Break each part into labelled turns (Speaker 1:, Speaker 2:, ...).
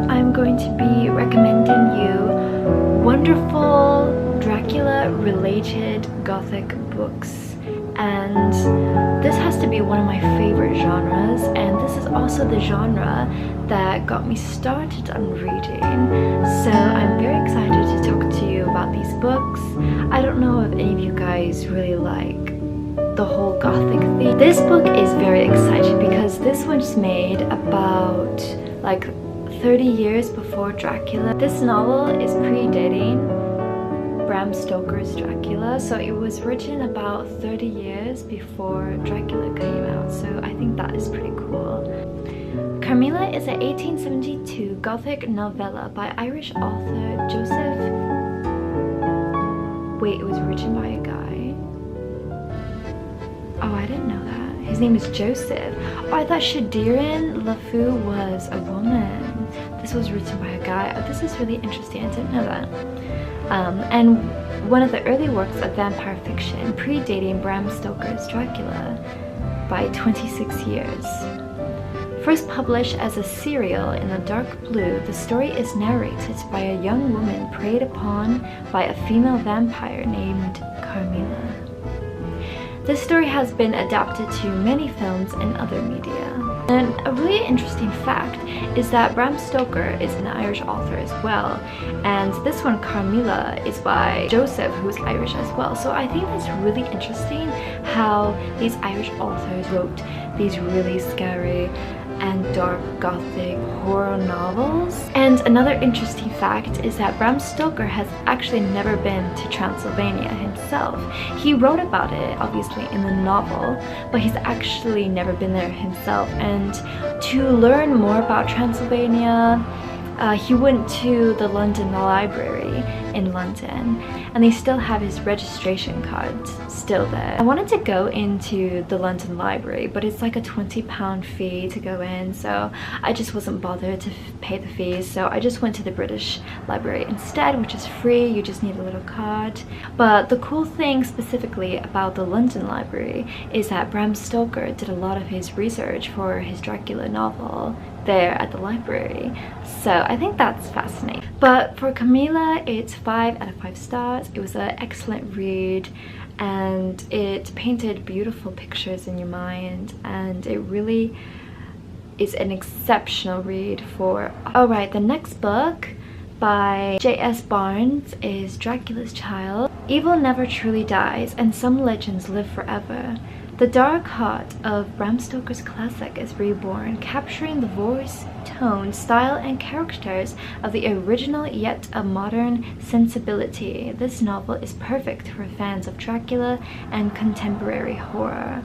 Speaker 1: I'm going to be recommending you wonderful Dracula-related gothic books. And this has to be one of my favorite genres, and this is also the genre that got me started on reading. So I'm very excited to talk to you about these books. I don't know if any of you guys really like the whole gothic theme. This book is very exciting because this was made about like 30 years before Dracula. This novel is predating Bram Stoker's Dracula, so it was written about 30 years before Dracula came out, so I think that is pretty cool. Carmilla is an 1872 gothic novella by Irish author Joseph... Wait, it was written by a guy? Oh, I didn't know that. His name is Joseph. Oh, I thought Shadirin LaFou was a woman. This was written by a guy. Oh, this is really interesting. I didn't know that. And one of the early works of vampire fiction, predating Bram Stoker's Dracula by 26 years. First published as a serial in the dark blue, the story is narrated by a young woman preyed upon by a female vampire named Carmilla. This story has been adapted to many films and other media. And a really interesting fact is that Bram Stoker is an Irish author as well, and this one, Carmilla, is by Joseph, who's Irish as well. So I think it's really interesting how these Irish authors wrote these really scary and dark gothic horror novels. And another interesting fact is that Bram Stoker has actually never been to Transylvania himself. He wrote about it obviously in the novel, but he's actually never been there himself. And to learn more about Transylvania, he went to the London Library in London, and they still have his registration cards still there. I wanted to go into the London Library, but it's like a £20 fee to go in, so I just wasn't bothered to pay the fees, so I just went to the British Library instead, which is free. You just need a little card. But the cool thing specifically about the London Library is that Bram Stoker did a lot of his research for his Dracula novel there at the library, so I think that's fascinating. But for Carmilla, it's 5 out of 5 stars. It was an excellent read, and it painted beautiful pictures in your mind, and it really is an exceptional read for... Alright, the next book by J.S. Barnes is Dracula's Child. Evil never truly dies, and some legends live forever. The dark heart of Bram Stoker's classic is reborn, capturing the voice, tone, style, and characters of the original yet a modern sensibility. This novel is perfect for fans of Dracula and contemporary horror.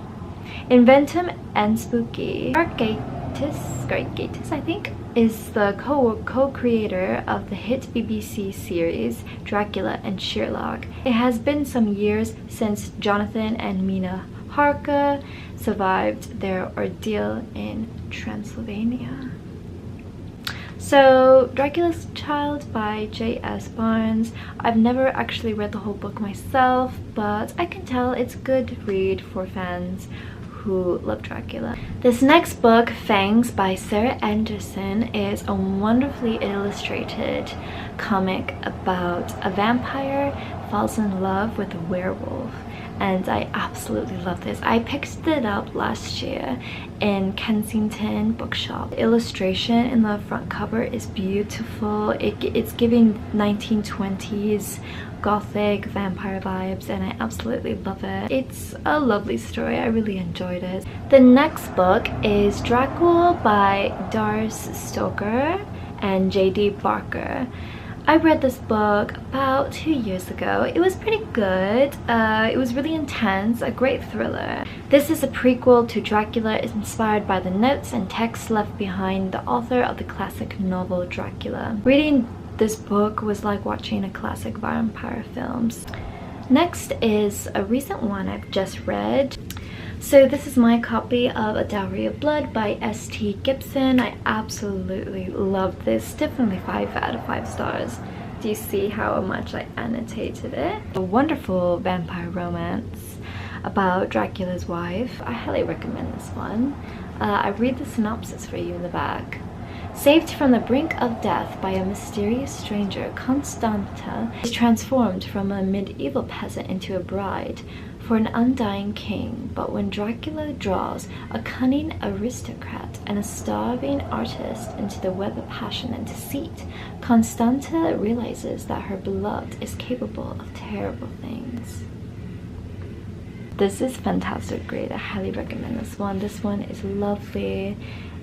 Speaker 1: Inventive and spooky. Garth Gatiss, I think, is the co-creator of the hit BBC series Dracula and Sherlock. It has been some years since Jonathan and Mina Harker survived their ordeal in Transylvania. So, Dracula's Child by J.S. Barnes. I've never actually read the whole book myself, but I can tell it's a good read for fans who love Dracula. This next book, Fangs by Sarah Anderson, is a wonderfully illustrated comic about a vampire falls in love with a werewolf. And I absolutely love this. I picked it up last year in Kensington bookshop. The illustration in the front cover is beautiful. It's giving 1920s gothic vampire vibes, and I absolutely love it. It's a lovely story. I really enjoyed it. The next book is Dracula by Darce Stoker and J.D. Barker. I read this book about 2 years ago. It was pretty good. It was really intense, a great thriller. This is a prequel to Dracula, inspired by the notes and texts left behind the author of the classic novel Dracula. Reading this book was like watching a classic vampire films. Next is a recent one I've just read. So this is my copy of A Dowry of Blood by S.T. Gibson. I absolutely love this. Definitely 5 out of 5 stars. Do you see how much I annotated it? A wonderful vampire romance about Dracula's wife. I highly recommend this one. I read the synopsis for you in the back. Saved from the brink of death by a mysterious stranger, Constanta is transformed from a medieval peasant into a bride for an undying king. But when Dracula draws a cunning aristocrat and a starving artist into the web of passion and deceit, Constanta realizes that her beloved is capable of terrible things. This is fantastic, great. I highly recommend this one. This one is lovely.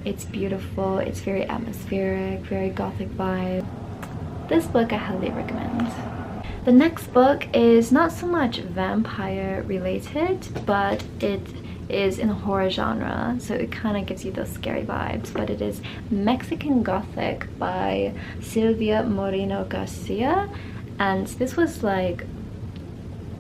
Speaker 1: It's beautiful. It's very atmospheric, very gothic vibe. This book I highly recommend. The next book is not so much vampire related, but it is in the horror genre, so it kind of gives you those scary vibes. But it is Mexican Gothic by Silvia Moreno Garcia, and this was like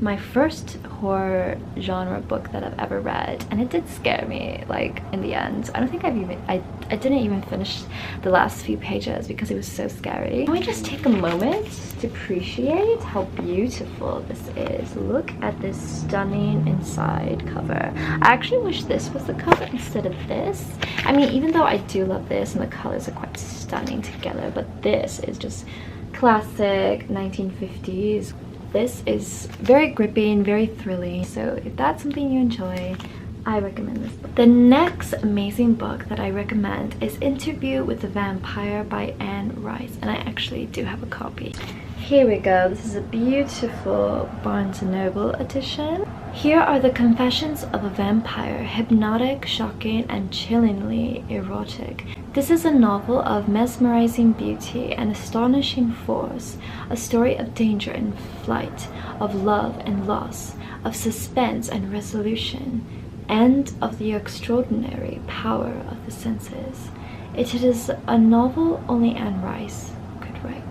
Speaker 1: my first horror genre book that I've ever read, and it did scare me like in the end. I don't think I didn't even finish the last few pages because it was so scary. Can we just take a moment to appreciate how beautiful this is? Look at this stunning inside cover. I actually wish this was the cover instead of this. I mean, even though I do love this and the colors are quite stunning together, but this is just classic 1950s. This is very gripping, very thrilling, so if that's something you enjoy, I recommend this book. The next amazing book that I recommend is Interview with the Vampire by Anne Rice, and I actually do have a copy. Here we go. This is a beautiful Barnes & Noble edition. Here are the confessions of a vampire, hypnotic, shocking, and chillingly erotic. This is a novel of mesmerizing beauty and astonishing force, a story of danger and flight, of love and loss, of suspense and resolution, and of the extraordinary power of the senses. It is a novel only Anne Rice could write.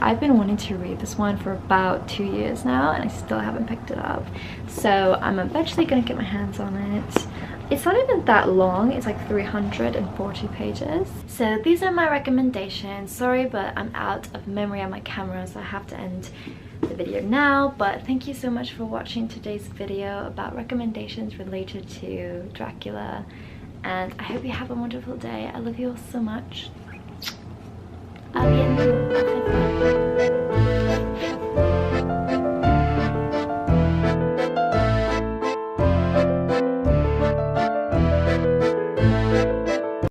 Speaker 1: I've been wanting to read this one for about 2 years now, and I still haven't picked it up, so I'm eventually gonna get my hands on it. It's not even that long, it's like 340 pages. So these are my recommendations. Sorry, but I'm out of memory on my camera, so I have to end the video now. But thank you so much for watching today's video about recommendations related to Dracula. And I hope you have a wonderful day. I love you all so much. À bientôt.